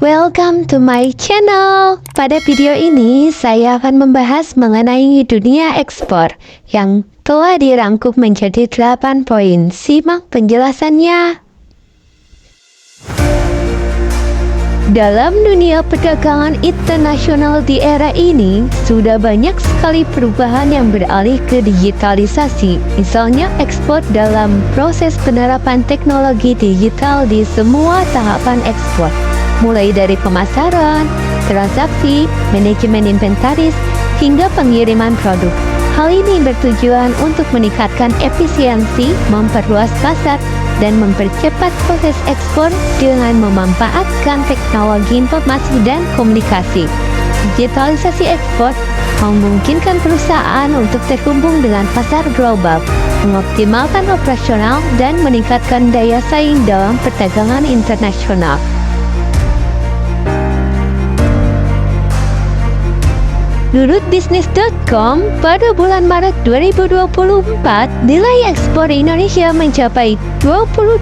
Welcome to my channel. Pada video ini, saya akan membahas mengenai dunia ekspor yang telah dirangkum menjadi 8 poin. Simak penjelasannya. Dalam dunia perdagangan internasional di era ini, sudah banyak sekali perubahan yang beralih ke digitalisasi. Misalnya ekspor dalam proses penerapan teknologi digital di semua tahapan ekspor, mulai dari pemasaran, transaksi, manajemen inventaris, hingga pengiriman produk. Hal ini bertujuan untuk meningkatkan efisiensi, memperluas pasar, dan mempercepat proses ekspor dengan memanfaatkan teknologi informasi dan komunikasi. Digitalisasi ekspor memungkinkan perusahaan untuk terhubung dengan pasar global, mengoptimalkan operasional, dan meningkatkan daya saing dalam perdagangan internasional. Menurut Bisnis.com, pada bulan Maret 2024, nilai ekspor Indonesia mencapai 22,43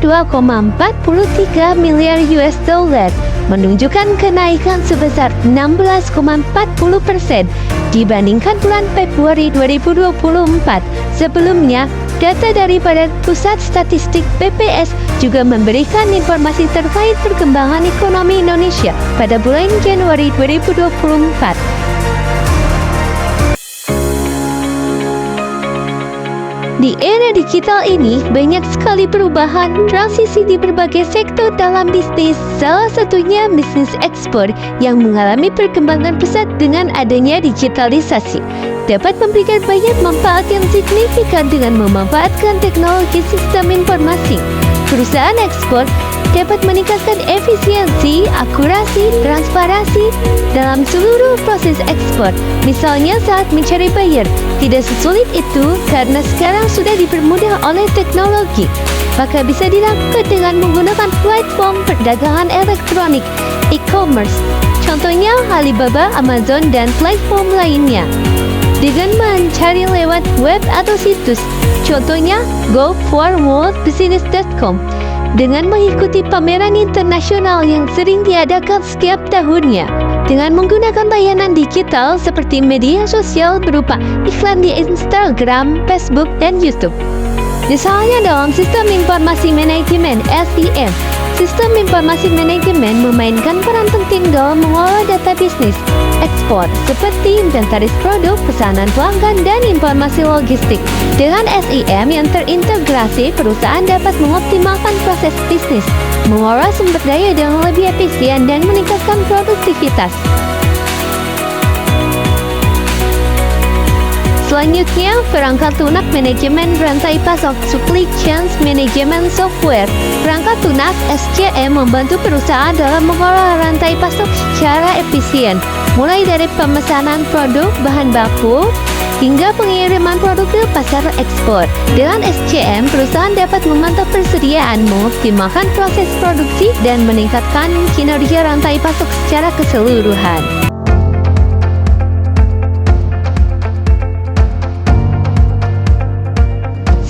miliar US dollar, menunjukkan kenaikan sebesar 16,40% dibandingkan bulan Februari 2024. Sebelumnya, data daripada Pusat Statistik BPS juga memberikan informasi terkait perkembangan ekonomi Indonesia pada bulan Januari 2024. Di era digital ini, banyak sekali perubahan transisi di berbagai sektor dalam bisnis, salah satunya bisnis ekspor yang mengalami perkembangan pesat dengan adanya digitalisasi. Dapat memberikan banyak manfaat yang signifikan dengan memanfaatkan teknologi sistem informasi. Perusahaan ekspor dapat meningkatkan efisiensi, akurasi, transparansi dalam seluruh proses ekspor. Misalnya saat mencari buyer, tidak sesulit itu karena sekarang sudah dipermudah oleh teknologi. Maka bisa dilakukan dengan menggunakan platform perdagangan elektronik, e-commerce. Contohnya Alibaba, Amazon, dan platform lainnya. Dengan mencari lewat web atau situs, contohnya go4worldbusiness.com. Dengan mengikuti pameran internasional yang sering diadakan setiap tahunnya, dengan menggunakan layanan digital seperti media sosial berupa iklan di Instagram, Facebook, dan YouTube. Misalnya dalam sistem informasi manajemen (SIM), sistem informasi manajemen memainkan peran penting dalam mengolah data bisnis ekspor seperti inventaris produk, pesanan pelanggan, dan informasi logistik. Dengan SIM yang terintegrasi, perusahaan dapat mengoptimalkan proses bisnis, mengolah sumber daya dengan lebih efisien, dan meningkatkan produktivitas. Selanjutnya, perangkat lunak manajemen rantai pasok (Supply Chain Management Software). Perangkat lunak SCM membantu perusahaan dalam mengolah rantai pasok secara efisien, mulai dari pemesanan produk, bahan baku, hingga pengiriman produk ke pasar ekspor. Dengan SCM, perusahaan dapat memantau persediaan, mengoptimalkan proses produksi, dan meningkatkan kinerja rantai pasok secara keseluruhan.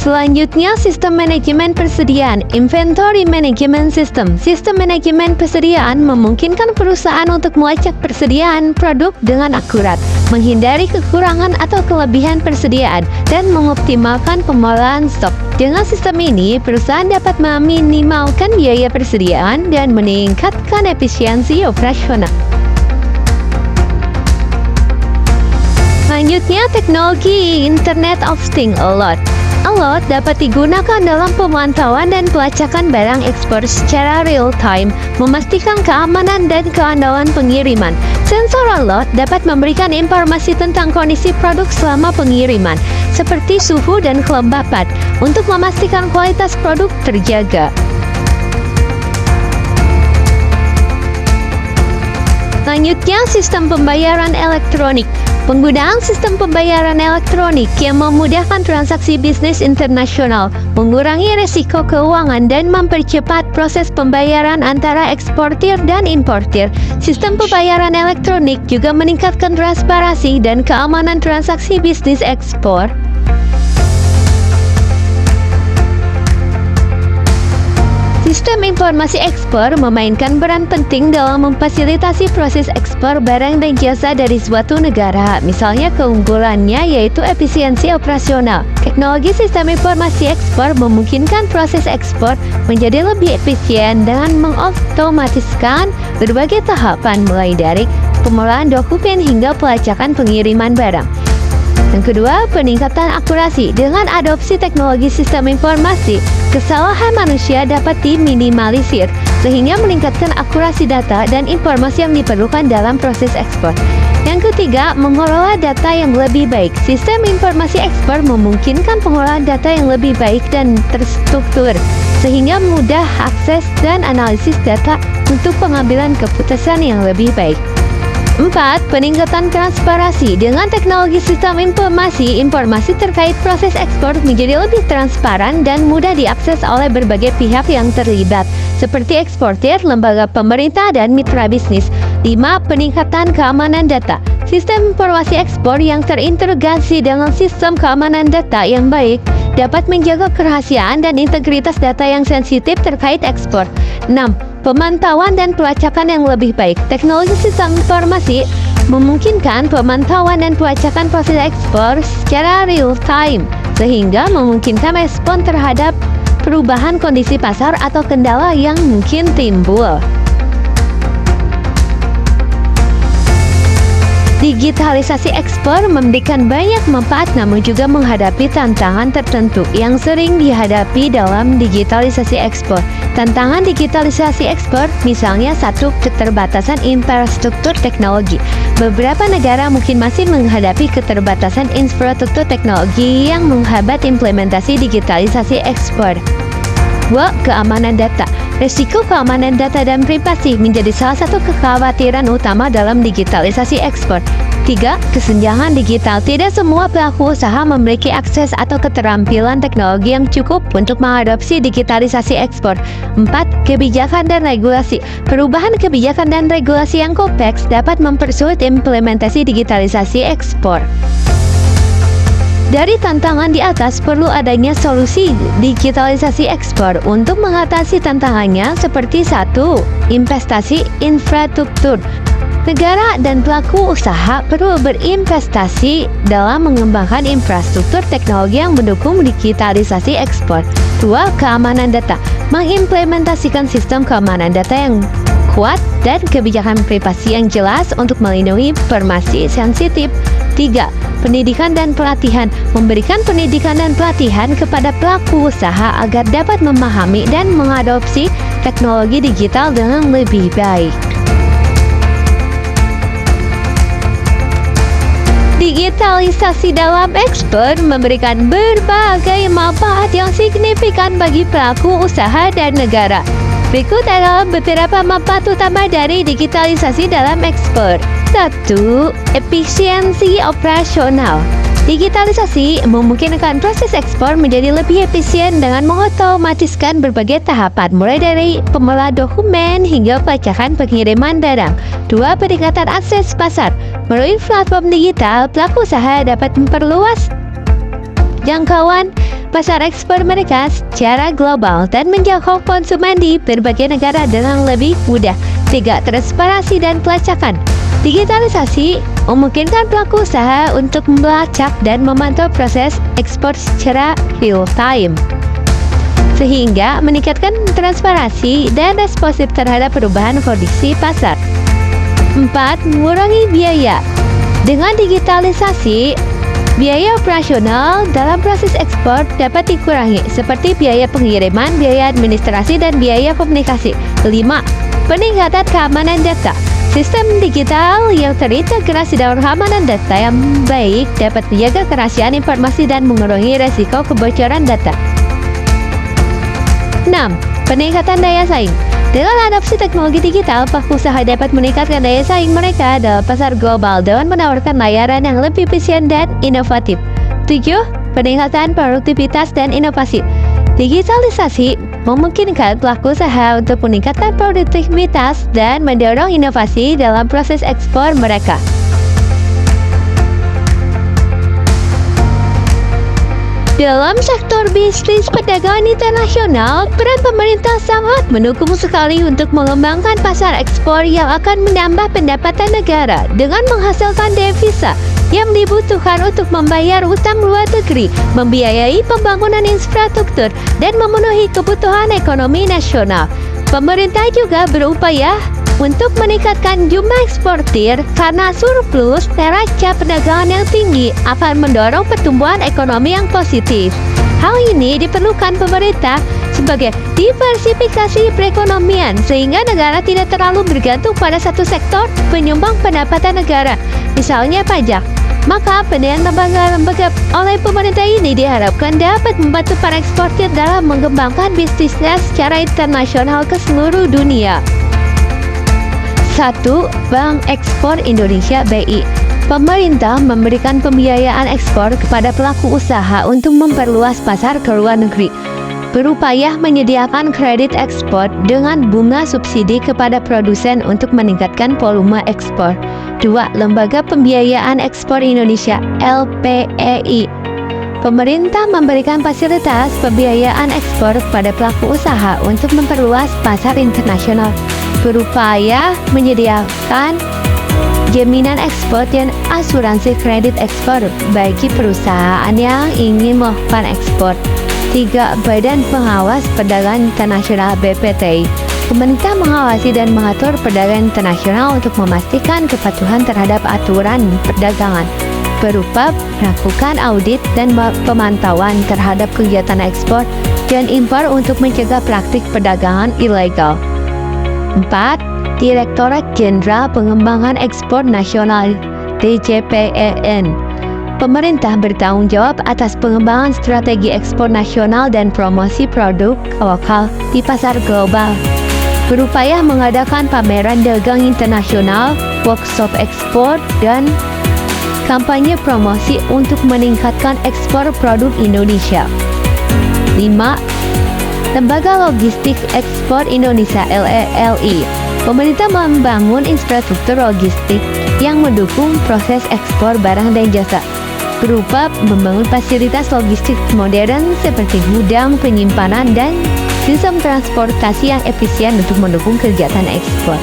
Selanjutnya, sistem manajemen persediaan (Inventory Management System). Sistem manajemen persediaan memungkinkan perusahaan untuk melacak persediaan produk dengan akurat, menghindari kekurangan atau kelebihan persediaan, dan mengoptimalkan pengolahan stok. Dengan sistem ini, perusahaan dapat meminimalkan biaya persediaan dan meningkatkan efisiensi operasional. Selanjutnya, teknologi Internet of Things (IoT). IoT dapat digunakan dalam pemantauan dan pelacakan barang ekspor secara real-time, memastikan keamanan dan keandalan pengiriman. Sensor IoT dapat memberikan informasi tentang kondisi produk selama pengiriman, seperti suhu dan kelembapan, untuk memastikan kualitas produk terjaga. Selanjutnya, sistem pembayaran elektronik. Penggunaan sistem pembayaran elektronik yang memudahkan transaksi bisnis internasional, mengurangi risiko keuangan, dan mempercepat proses pembayaran antara eksportir dan importir. Sistem pembayaran elektronik juga meningkatkan transparansi dan keamanan transaksi bisnis ekspor. Sistem informasi ekspor memainkan peran penting dalam memfasilitasi proses ekspor barang dan jasa dari suatu negara. Misalnya keunggulannya yaitu efisiensi operasional. Teknologi sistem informasi ekspor memungkinkan proses ekspor menjadi lebih efisien dengan mengotomatiskan berbagai tahapan mulai dari pemulahan dokumen hingga pelacakan pengiriman barang. Yang kedua, peningkatan akurasi. Dengan adopsi teknologi sistem informasi, kesalahan manusia dapat diminimalisir sehingga meningkatkan akurasi data dan informasi yang diperlukan dalam proses ekspor. Yang ketiga, mengelola data yang lebih baik. Sistem informasi ekspor memungkinkan pengolahan data yang lebih baik dan terstruktur sehingga mudah akses dan analisis data untuk pengambilan keputusan yang lebih baik. 4. Peningkatan transparansi. Dengan teknologi sistem informasi, informasi terkait proses ekspor menjadi lebih transparan dan mudah diakses oleh berbagai pihak yang terlibat, seperti eksportir, lembaga pemerintah, dan mitra bisnis. 5. Peningkatan keamanan data. Sistem informasi ekspor yang terintegrasi dengan sistem keamanan data yang baik dapat menjaga kerahasiaan dan integritas data yang sensitif terkait ekspor. 6. Pemantauan dan pelacakan yang lebih baik. Teknologi sistem informasi memungkinkan pemantauan dan pelacakan proses ekspor secara real time, sehingga memungkinkan respon terhadap perubahan kondisi pasar atau kendala yang mungkin timbul. Digitalisasi ekspor memberikan banyak manfaat namun juga menghadapi tantangan tertentu yang sering dihadapi dalam digitalisasi ekspor. Tantangan digitalisasi ekspor misalnya 1. Keterbatasan infrastruktur teknologi. Beberapa negara mungkin masih menghadapi keterbatasan infrastruktur teknologi yang menghambat implementasi digitalisasi ekspor. 2. Keamanan data. Risiko keamanan data dan privasi menjadi salah satu kekhawatiran utama dalam digitalisasi ekspor. 3. Kesenjangan digital. Tidak semua pelaku usaha memiliki akses atau keterampilan teknologi yang cukup untuk mengadopsi digitalisasi ekspor. 4. Kebijakan dan regulasi. Perubahan kebijakan dan regulasi yang kompleks dapat mempersulit implementasi digitalisasi ekspor. Dari tantangan di atas, perlu adanya solusi digitalisasi ekspor untuk mengatasi tantangannya seperti 1. Investasi infrastruktur. Negara dan pelaku usaha perlu berinvestasi dalam mengembangkan infrastruktur teknologi yang mendukung digitalisasi ekspor. 2. Keamanan data. Mengimplementasikan sistem keamanan data yang kuat dan kebijakan privasi yang jelas untuk melindungi informasi sensitif. 3. Pendidikan dan pelatihan. Memberikan pendidikan dan pelatihan kepada pelaku usaha agar dapat memahami dan mengadopsi teknologi digital dengan lebih baik. Digitalisasi dalam ekspor memberikan berbagai manfaat yang signifikan bagi pelaku usaha dan negara. Berikut adalah beberapa manfaat utama dari digitalisasi dalam ekspor. 1. Efisiensi operasional. Digitalisasi memungkinkan proses ekspor menjadi lebih efisien dengan mengotomatiskan berbagai tahapan, mulai dari pemula dokumen hingga pelacakan pengiriman barang. 2. Peningkatan akses pasar. Melalui platform digital, pelaku usaha dapat memperluas jangkauan pasar ekspor mereka secara global dan menjangkau konsumen di berbagai negara dengan lebih mudah. 3. Transparansi dan pelacakan. Digitalisasi memungkinkan pelaku usaha untuk melacak dan memantau proses ekspor secara real time, sehingga meningkatkan transparansi dan responsif terhadap perubahan kondisi pasar. 4. Mengurangi biaya. Dengan digitalisasi, biaya operasional dalam proses ekspor dapat dikurangi, seperti biaya pengiriman, biaya administrasi, dan biaya komunikasi. 5. Peningkatan keamanan data. Sistem digital yang terintegrasi dalam keamanan data yang baik dapat menjaga kerahasiaan informasi dan mengurangi resiko kebocoran data. 6. Peningkatan daya saing. Dengan adopsi teknologi digital, pelaku usaha dapat meningkatkan daya saing mereka dalam pasar global dengan menawarkan layanan yang lebih efisien dan inovatif. 7. Peningkatan produktivitas dan inovasi. Digitalisasi memungkinkan pelaku usaha untuk meningkatkan produktivitas dan mendorong inovasi dalam proses ekspor mereka. Dalam sektor bisnis perdagangan internasional, peran pemerintah sangat mendukung sekali untuk mengembangkan pasar ekspor yang akan menambah pendapatan negara dengan menghasilkan devisa yang dibutuhkan untuk membayar utang luar negeri, membiayai pembangunan infrastruktur, dan memenuhi kebutuhan ekonomi nasional. Pemerintah juga berupaya untuk meningkatkan jumlah eksportir karena surplus neraca perdagangan yang tinggi akan mendorong pertumbuhan ekonomi yang positif. Hal ini diperlukan pemerintah sebagai diversifikasi perekonomian sehingga negara tidak terlalu bergantung pada satu sektor penyumbang pendapatan negara, misalnya pajak. Maka pendanaan lembaga-lembaga oleh pemerintah ini diharapkan dapat membantu para eksportir dalam mengembangkan bisnisnya secara internasional ke seluruh dunia. 1. Bank Ekspor Indonesia (BI). Pemerintah memberikan pembiayaan ekspor kepada pelaku usaha untuk memperluas pasar ke luar negeri. Berupaya menyediakan kredit ekspor dengan bunga subsidi kepada produsen untuk meningkatkan volume ekspor. 2. Lembaga Pembiayaan Ekspor Indonesia (LPEI). Pemerintah memberikan fasilitas pembiayaan ekspor kepada pelaku usaha untuk memperluas pasar internasional. Berupaya menyediakan jaminan ekspor dan asuransi kredit ekspor bagi perusahaan yang ingin melakukan ekspor. 3. Badan Pengawas Perdagangan Internasional (BPTI). Pemerintah mengawasi dan mengatur perdagangan internasional untuk memastikan kepatuhan terhadap aturan perdagangan, berupa melakukan audit dan pemantauan terhadap kegiatan ekspor dan impor untuk mencegah praktik perdagangan ilegal. 4. Direktorat Jenderal Pengembangan Ekspor Nasional (DJPEN). Pemerintah bertanggung jawab atas pengembangan strategi ekspor nasional dan promosi produk lokal di pasar global. Berupaya mengadakan pameran dagang internasional, workshop ekspor, dan kampanye promosi untuk meningkatkan ekspor produk Indonesia. 5. Lembaga Logistik Ekspor Indonesia (LELI). Pemerintah membangun infrastruktur logistik yang mendukung proses ekspor barang dan jasa, berupa membangun fasilitas logistik modern seperti gudang, penyimpanan, dan sistem transportasi yang efisien untuk mendukung kegiatan ekspor.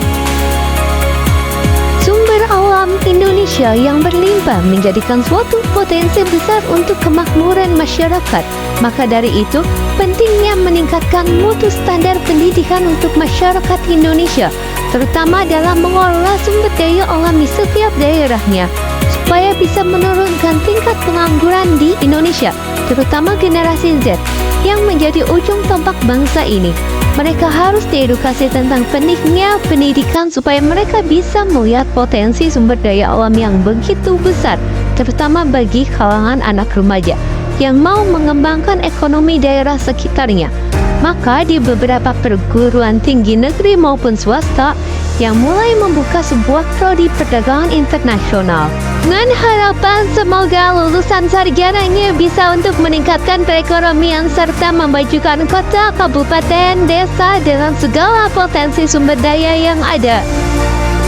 Sumber alam Indonesia yang berlimpah menjadikan suatu potensi besar untuk kemakmuran masyarakat. Maka dari itu, pentingnya meningkatkan mutu standar pendidikan untuk masyarakat Indonesia, terutama dalam mengelola sumber daya alam di setiap daerahnya, supaya bisa menurunkan tingkat pengangguran di Indonesia, terutama generasi Z yang menjadi ujung tombak bangsa ini. Mereka harus diedukasi tentang pentingnya pendidikan supaya mereka bisa melihat potensi sumber daya alam yang begitu besar, terutama bagi kalangan anak remaja yang mau mengembangkan ekonomi daerah sekitarnya. Maka di beberapa perguruan tinggi negeri maupun swasta yang mulai membuka sebuah prodi perdagangan internasional. Dengan harapan semoga lulusan sarjananya bisa untuk meningkatkan perekonomian serta memajukan kota, kabupaten, desa dengan segala potensi sumber daya yang ada.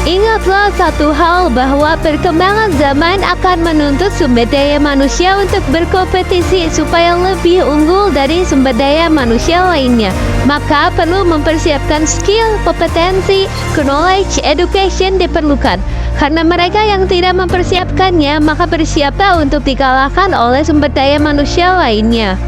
Ingatlah satu hal, bahwa perkembangan zaman akan menuntut sumber daya manusia untuk berkompetisi supaya lebih unggul dari sumber daya manusia lainnya. Maka perlu mempersiapkan skill, kompetensi, knowledge, education diperlukan. Karena mereka yang tidak mempersiapkannya, maka bersiaplah untuk dikalahkan oleh sumber daya manusia lainnya.